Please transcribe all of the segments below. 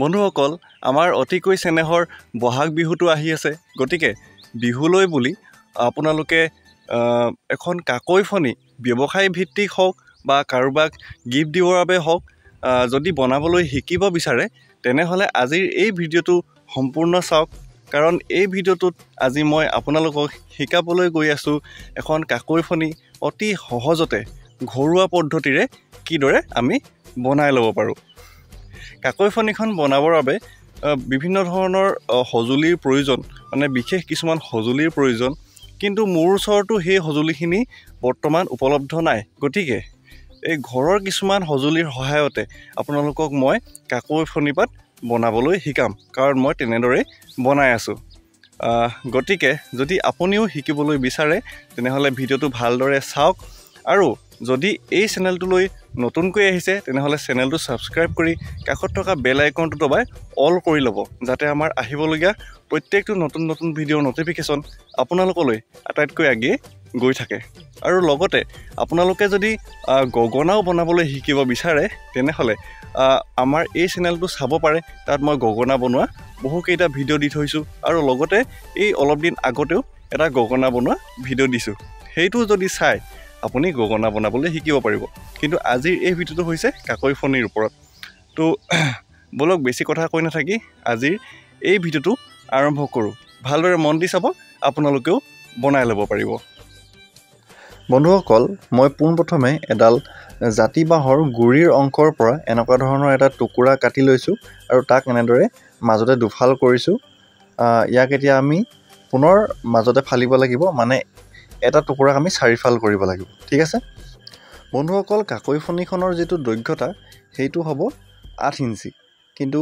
বন্ধুসকল আমাৰ অতিকৈ চেনেহৰ বহাগ বিহুটো আহি আছে গতিকে বিহুলৈ বুলি আপোনালোকে এখন কাকৈ ফণি ব্যৱসায় ভিত্তিক হওক বা কাৰোবাক গিফ্ট দিবৰ বাবে হওক যদি বনাবলৈ শিকিব বিচাৰে তেনেহলে আজিৰ এই ভিডিঅটো সম্পূৰ্ণ চাওক কাৰণ এই ভিডিঅটোত আজি মই আপোনালোকক শিকাবলৈ গৈ আছো এখন কাকৈ ফণি অতি সহজতে ঘৰুৱা পদ্ধতিৰে কিদৰে আমি বনাই ল'ব পাৰো কাকৈ ফণিখন বনাবৰ বাবে বিভিন্ন ধৰণৰ সজুলিৰ প্ৰয়োজন মানে বিশেষ কিছুমান সজুলিৰ প্ৰয়োজন কিন্তু মোৰ ওচৰতো সেই সজুলিখিনি বৰ্তমান উপলব্ধ নাই গতিকে এই ঘৰৰ কিছুমান সজুলিৰ সহায়তে আপোনালোকক মই কাকৈ ফণিপাত বনাবলৈ শিকাম কাৰণ মই তেনেদৰে বনাই আছো গতিকে যদি আপুনিও শিকিবলৈ বিচাৰে তেনেহলে ভিডিঅটো ভালদৰে চাওক আৰু যদি এই চেনেলটোলৈ নতুনকৈ আহিছে তেনেহলে চেনেলটো সাবস্ক্ৰাইব কৰি কাষত থকা বেল আইকনটো দবাই অল কৰি ল'ব যাতে আমাৰ আহিবলগীয়া প্ৰত্যেকটো নতুন ভিডিঅ'ৰ নটিফিকেশ্যন আপোনালোকলৈ আটাইতকৈ আগিয়ে গৈ থাকে আৰু লগতে আপোনালোকে যদি গগনাও বনাবলৈ শিকিব বিচাৰে তেনেহলে আমাৰ এই চেনেলটো চাব পাৰে তাত মই গগনা বনোৱা বহুকেইটা ভিডিঅ' দি থৈছো আৰু লগতে এই অলপ দিন আগতেও এটা গগনা বনোৱা ভিডিঅ' দিছো সেইটো যদি চাই আপুনি গগনা বনাবলৈ শিকিব পাৰিব কিন্তু আজিৰ এই ভিডিঅ'টো হৈছে কাকৈ ফণিৰ ওপৰত তো বলক বেছি কথা কৈ নাথাকি আজিৰ এই ভিডিঅ'টো আৰম্ভ কৰোঁ ভালদৰে মন দি চাব আপোনালোকেও বনাই ল'ব পাৰিব বন্ধুসকল মই পোনপ্ৰথমে এডাল জাতি বাঁহৰ গুৰিৰ অংশৰ পৰা এনেকুৱা ধৰণৰ এটা টুকুৰা কাটি লৈছোঁ আৰু তাক এনেদৰে মাজতে দুফাল কৰিছোঁ ইয়াক এতিয়া আমি পুনৰ মাজতে ফালিব লাগিব মানে এটা টুকুৰাক আমি চাৰিফাল কৰিব লাগিব ঠিক আছে বন্ধুসকল কাকৈ ফণিখনৰ যিটো দৈৰ্ঘ্যতা সেইটো হ'ব 8 ইঞ্চি কিন্তু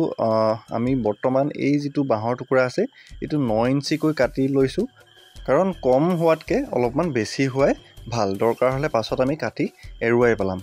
আমি বৰ্তমান এই যিটো বাঁহৰ টুকুৰা আছে এইটো 9 ইঞ্চিকৈ কাটি লৈছোঁ কাৰণ কম হোৱাতকৈ অলপমান বেছি হোৱাই ভাল দৰকাৰ হ'লে পাছত আমি কাটি এৰুৱাই পেলাম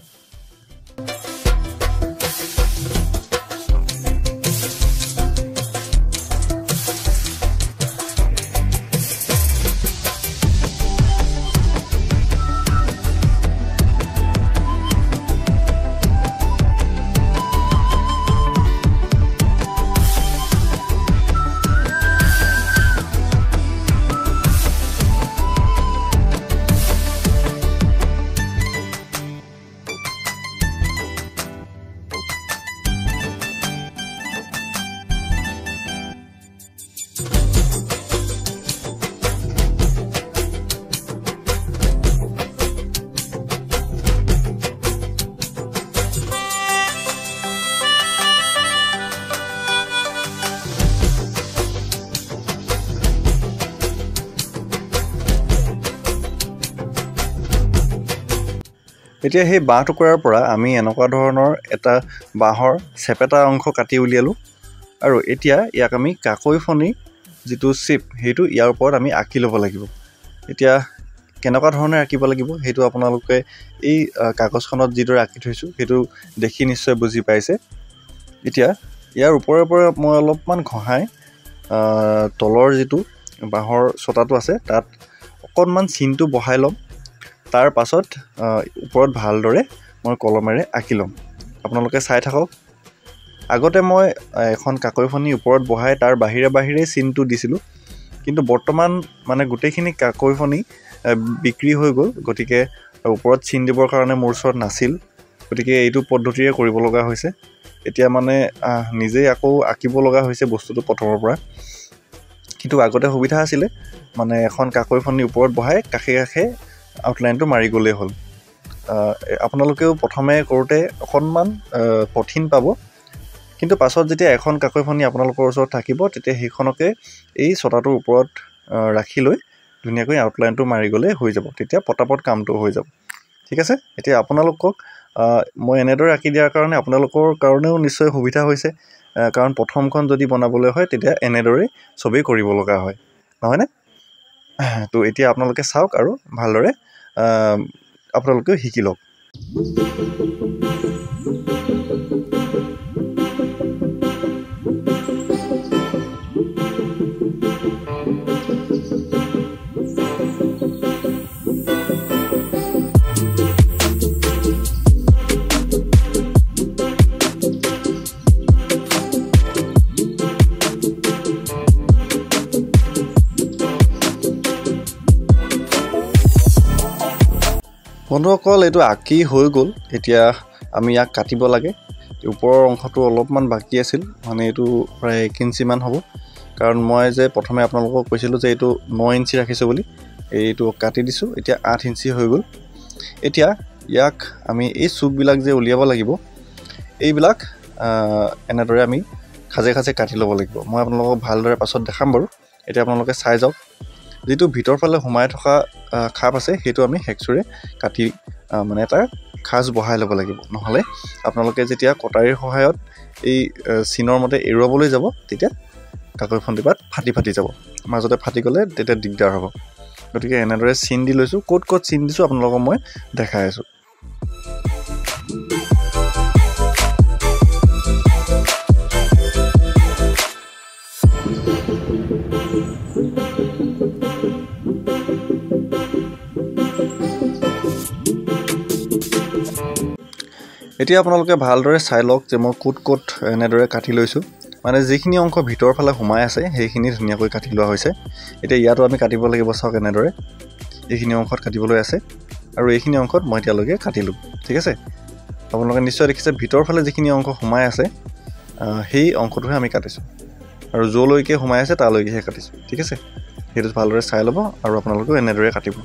এতিয়া সেই বাঁহ টুকুৰাৰ পৰা আমি এনেকুৱা ধৰণৰ এটা বাঁহৰ চেপেটা অংশ কাটি উলিয়ালোঁ আৰু এতিয়া ইয়াক আমি কাকৈ ফণি যিটো শ্বেপ সেইটো ইয়াৰ ওপৰত আমি আঁকি ল'ব লাগিব এতিয়া কেনেকুৱা ধৰণে আঁকিব লাগিব সেইটো আপোনালোকে এই কাগজখনত যিদৰে আঁকি থৈছোঁ সেইটো দেখি নিশ্চয় বুজি পাইছে এতিয়া ইয়াৰ ওপৰে ওপৰে মই অলপমান ঘঁহাই তলৰ যিটো বাঁহৰ চটাটো আছে তাত অকণমান চিনটো বহাই ল'ম তাৰ পাছত ওপৰত ভালদৰে মই কলমেৰে আঁকি ল'ম আপোনালোকে চাই থাকক আগতে মই এখন কাকৈ ফণি ওপৰত বহাই তাৰ বাহিৰে চিনটো দিছিলোঁ কিন্তু বৰ্তমান মানে গোটেইখিনি কাকৈ ফণি বিক্ৰী হৈ গ'ল গতিকে ওপৰত চিন দিবৰ কাৰণে মোৰ ওচৰত নাছিল গতিকে এইটো পদ্ধতিৰে কৰিব লগা হৈছে এতিয়া মানে নিজেই আকৌ আঁকিব লগা হৈছে বস্তুটো প্ৰথমৰ পৰা কিন্তু আগতে সুবিধা আছিলে মানে এখন কাকৈ ফণি ওপৰত বহাই কাষে কাষে আউটলাইনটো মাৰি গ'লেই হ'ল আপোনালোকেও প্ৰথমে কৰোঁতে অকণমান কঠিন পাব কিন্তু পাছত যেতিয়া এখন কাকৈ ফণি আপোনালোকৰ ওচৰত থাকিব তেতিয়া সেইখনকে এই ছটাটোৰ ওপৰত ৰাখি লৈ ধুনীয়াকৈ আউটলাইনটো মাৰি গ'লে হৈ যাব তেতিয়া পটাপট কামটো হৈ যাব ঠিক আছে এতিয়া আপোনালোকক মই এনেদৰে আঁকি দিয়াৰ কাৰণে আপোনালোকৰ কাৰণেও নিশ্চয় সুবিধা হৈছে কাৰণ প্ৰথমখন যদি বনাবলৈ হয় তেতিয়া এনেদৰে চবেই কৰিব লগা হয় নহয়নে তো এতিয়া আপোনালোকে চাওক আৰু ভালদৰে আপোনালোকে শিকি লওক বন্ধুসকল এইটো আঁকি হৈ গ'ল। এতিয়া আমি ইয়াক কাটিব লাগে। ওপৰৰ অংশটো অলপমান বাকী আছিল, মানে এইটো প্ৰায় 1 ইঞ্চিমান হ'ব। কাৰণ মই যে প্ৰথমে আপোনালোকক কৈছিলোঁ যে এইটো 9 ইঞ্চি ৰাখিছোঁ বুলি, এইটো কাটি দিছোঁ। এতিয়া 8 ইঞ্চি হৈ গ'ল। এতিয়া ইয়াক আমি এই চুকবিলাক যে উলিয়াব লাগিব, এইবিলাক এনেদৰে আমি খাজে খাজে কাটি ল'ব লাগিব। মই আপোনালোকক ভালদৰে পাছত দেখাম বাৰু। এতিয়া আপোনালোকে চাই যাওক। যিটো ভিতৰ ফালে সোমাই থকা খাপ আছে, সেইটো আমি হেকচুৰে কাটি মানে এটা খাজ বহাই ল'ব লাগিব। নহ'লে আপোনালোকে যেতিয়া কটাৰীৰ সহায়ত এই চিনৰ মতে এৰুৱাবলৈ যাব, তেতিয়া কাকৈ ফন্দিপাত ফাটি যাব। মাজতে ফাটি গ'লে তেতিয়া দিগদাৰ হ'ব। গতিকে এনেদৰে চিন দি লৈছোঁ। ক'ত চিন দিছোঁ আপোনালোকক মই দেখাই আছোঁ। এতিয়া আপোনালোকে ভালদৰে চাই লওক যে মই ক'ত এনেদৰে কাটি লৈছোঁ। মানে যিখিনি অংশ ভিতৰৰ ফালে সোমাই আছে সেইখিনি ধুনীয়াকৈ কাটি লোৱা হৈছে। এতিয়া ইয়াতো আমি কাটিব লাগিব। চাওক এনেদৰে এইখিনি অংশত কাটিবলৈ আছে, আৰু এইখিনি অংশত মই এতিয়ালৈকে কাটিলোঁ। ঠিক আছে, আপোনালোকে নিশ্চয় দেখিছে ভিতৰৰ ফালে যিখিনি অংশ সোমাই আছে সেই অংশটোহে আমি কাটিছোঁ, আৰু য'লৈকে সোমাই আছে তালৈকেহে কাটিছোঁ। ঠিক আছে, সেইটো ভালদৰে চাই ল'ব, আৰু আপোনালোকেও এনেদৰে কাটিব।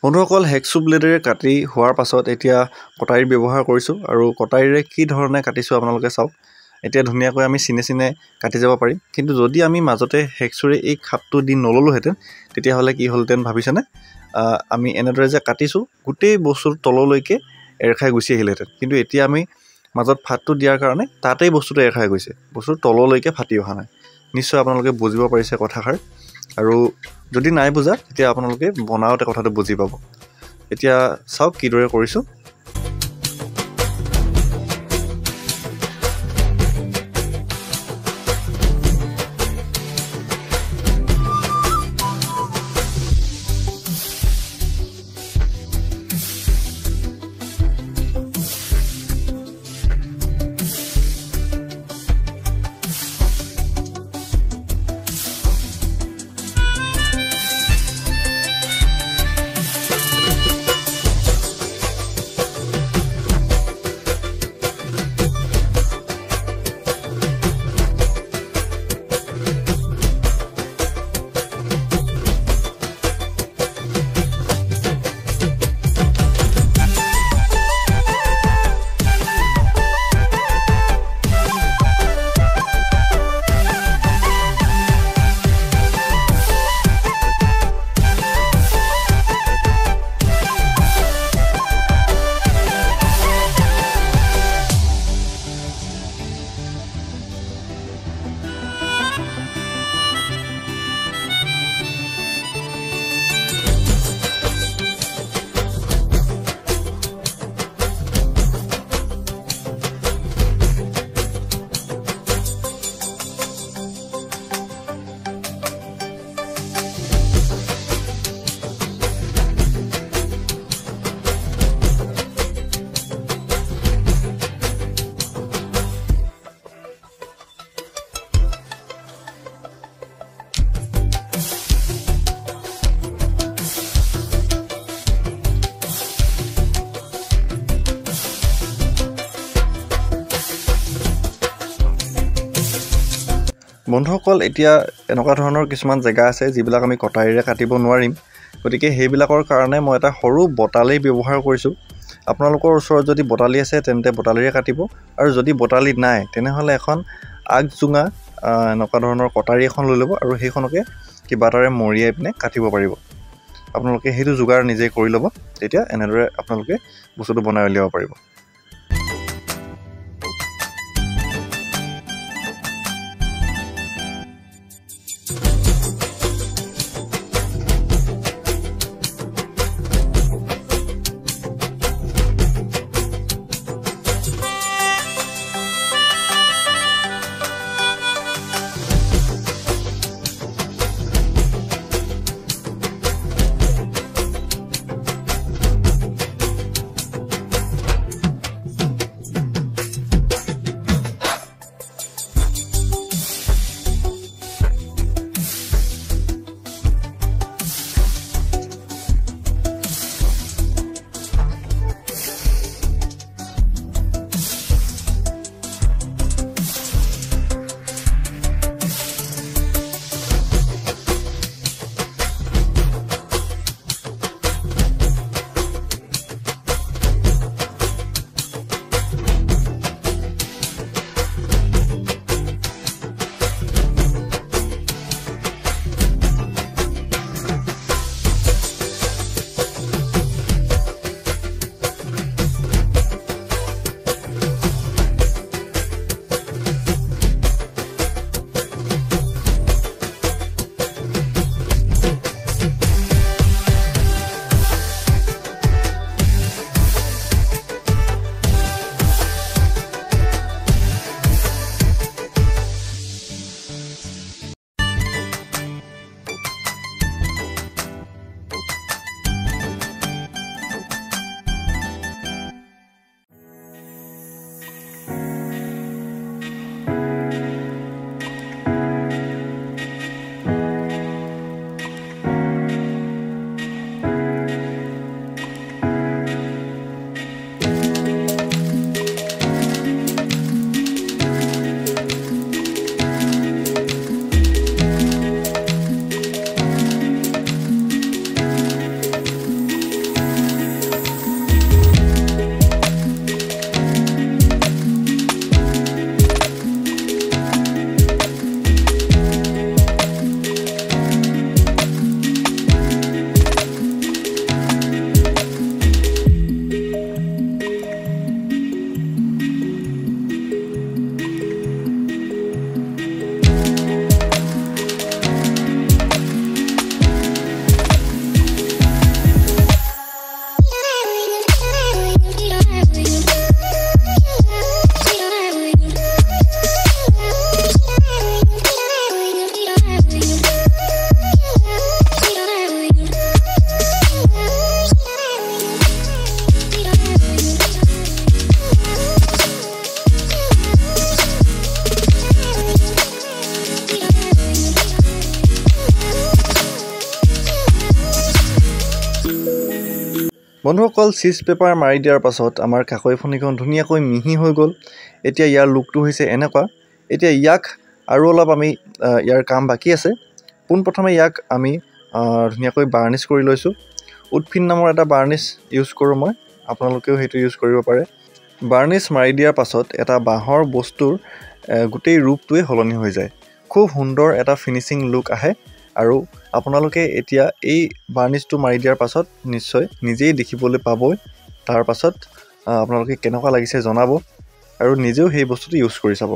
বন্ধুসকল, হেকচু ব্লেডেৰে কাটি হোৱাৰ পাছত এতিয়া কটাৰী ব্যৱহাৰ কৰিছোঁ, আৰু কটাৰীৰে কি ধৰণে কাটিছোঁ আপোনালোকে চাওক। এতিয়া ধুনীয়াকৈ আমি চিনে চিনে কাটি যাব পাৰিম। কিন্তু যদি আমি মাজতে হেকচুৰে এই খাপটো দি নল'লোহেঁতেন, তেতিয়াহ'লে কি হ'লহেঁতেন ভাবিছেনে? আমি এনেদৰে যে কাটিছোঁ, গোটেই বস্তুৰ তললৈকে এৰ খাই গুচি আহিলেহেঁতেন। কিন্তু এতিয়া আমি মাজত ফাটটো দিয়াৰ কাৰণে তাতেই বস্তুটো এৰ খাই গৈছে, বস্তুৰ তললৈকে ফাটি অহা নাই। নিশ্চয় আপোনালোকে বুজিব পাৰিছে কথাষাৰ। আৰু যদি নাই বুজা, তেতিয়া আপোনালোকে বনাওঁতে কথাটো বুজি পাব। এতিয়া চাওক কিদৰে কৰিছোঁ। বন্ধুসকল, এতিয়া এনেকুৱা ধৰণৰ কিছুমান জেগা আছে যিবিলাক আমি কটাৰীৰে কাটিব নোৱাৰিম। গতিকে সেইবিলাকৰ কাৰণে মই এটা সৰু বটালি ব্যৱহাৰ কৰিছোঁ। আপোনালোকৰ ওচৰত যদি বটালি আছে তেন্তে বটালিৰে কাটিব, আৰু যদি বটালি নাই তেনেহ'লে এখন আগজোঙা এনেকুৱা ধৰণৰ কটাৰী এখন লৈ ল'ব আৰু সেইখনকে কিবা এটাৰে মৰিয়াই পিনে কাটিব পাৰিব। আপোনালোকে সেইটো যোগাৰ নিজে কৰি ল'ব, তেতিয়া এনেদৰে আপোনালোকে বস্তুটো বনাই উলিয়াব পাৰিব। বন্ধুসকল, চিজ পেপাৰ মাৰি দিয়াৰ পাছত আমাৰ কাকৈ ফণিখন ধুনীয়াকৈ মিহি হৈ গ'ল। এতিয়া ইয়াৰ লুকটো হৈছে এনেকুৱা। এতিয়া ইয়াক আৰু অলপ আমি ইয়াৰ কাম বাকী আছে। পোনপ্ৰথমে ইয়াক আমি ধুনীয়াকৈ বাৰ্নিছ কৰি লৈছোঁ। উডফিন নামৰ এটা বাৰ্নিছ ইউজ কৰোঁ মই, আপোনালোকেও সেইটো ইউজ কৰিব পাৰে। বাৰ্নিছ মাৰি দিয়াৰ পাছত এটা বাঁহৰ বস্তুৰ গোটেই ৰূপটোৱে সলনি হৈ যায়। খুব সুন্দৰ এটা ফিনিচিং লুক আহে। আৰু আপোনালোকে এতিয়া এই বাৰ্নিছটো মাৰি দিয়াৰ পাছত নিশ্চয় নিজেই দেখিবলৈ পাবই। তাৰ পাছত আপোনালোকে কেনেকুৱা লাগিছে জনাব আৰু নিজেও সেই বস্তুটো ইউজ কৰি চাব।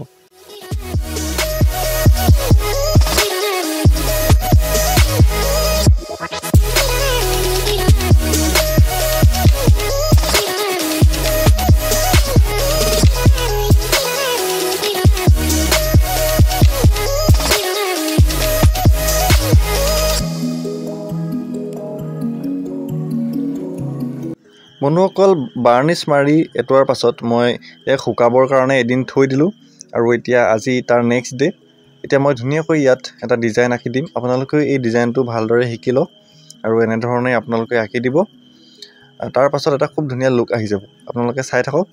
বন্ধুসকল, বাৰ্নিছ মাৰি এটোৱাৰ পাছত মই এক শুকাবৰ কাৰণে এদিন থৈ দিলোঁ আৰু এতিয়া আজি তাৰ নেক্সট ডে। এতিয়া মই ধুনীয়াকৈ ইয়াত এটা ডিজাইন আঁকি দিম। আপোনালোকেও এই ডিজাইনটো ভালদৰে শিকি লওক আৰু এনেধৰণে আপোনালোকে আঁকি দিব। তাৰ পাছত এটা খুব ধুনীয়া লুক আহি যাব। আপোনালোকে চাই থাকক।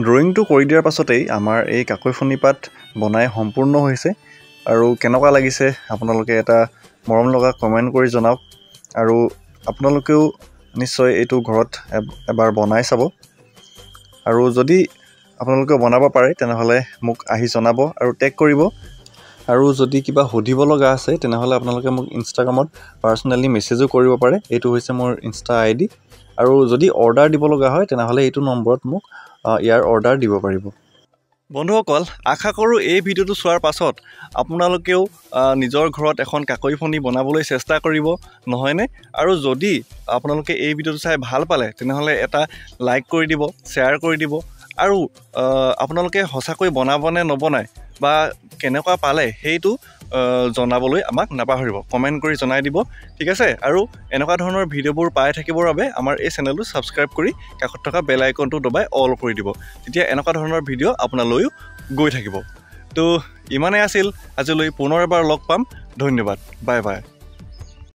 ড্ৰয়িংটো কৰি দিয়াৰ পাছতেই আমাৰ এই কাকৈফণি পাত বনাই সম্পূৰ্ণ হৈছে আৰু কেনেকুৱা লাগিছে আপোনালোকে এটা মৰম লগা কমেণ্ট কৰি জনাওক আৰু আপোনালোকেও নিশ্চয় এইটো ঘৰত এবাৰ বনাই চাব আৰু যদি আপোনালোকে বনাব পাৰে তেনেহ'লে মোক আহি জনাব আৰু টেগ কৰিব আৰু যদি কিবা সুধিব লগা আছে তেনেহ'লে আপোনালোকে মোক ইনষ্টাগ্ৰামত পাৰ্চনেলি মেছেজো কৰিব পাৰে এইটো হৈছে মোৰ ইনষ্টা ID আৰু যদি অৰ্ডাৰ দিব লগা হয় তেনেহ'লে এইটো নম্বৰত মোক ইয়াৰ অৰ্ডাৰ দিব পাৰিব বন্ধুসকল আশা কৰোঁ এই ভিডিঅ'টো চোৱাৰ পাছত আপোনালোকেও নিজৰ ঘৰত এখন কাকৈফণি বনাবলৈ চেষ্টা কৰিব নহয়নে আৰু যদি আপোনালোকে এই ভিডিঅ'টো চাই ভাল পালে তেনেহ'লে এটা লাইক কৰি দিব শ্বেয়াৰ কৰি দিব আৰু আপোনালোকে সঁচাকৈ বনাবনে নবনায় বা কেনেকুৱা পালে সেইটো জনাবলৈ আমাক নাপাহৰিব কমেণ্ট কৰি জনাই দিব ঠিক আছে আৰু এনেকুৱা ধৰণৰ ভিডিঅ'বোৰ পাই থাকিবৰ বাবে আমাৰ এই চেনেলটো ছাবস্ক্ৰাইব কৰি কাষত থকা বেল আইকনটো দবাই অল কৰি দিব তেতিয়া এনেকুৱা ধৰণৰ ভিডিঅ' আপোনালৈও গৈ থাকিব তো ইমানেই আছিল আজিলৈ পুনৰ এবাৰ লগ পাম ধন্যবাদ বাই বাই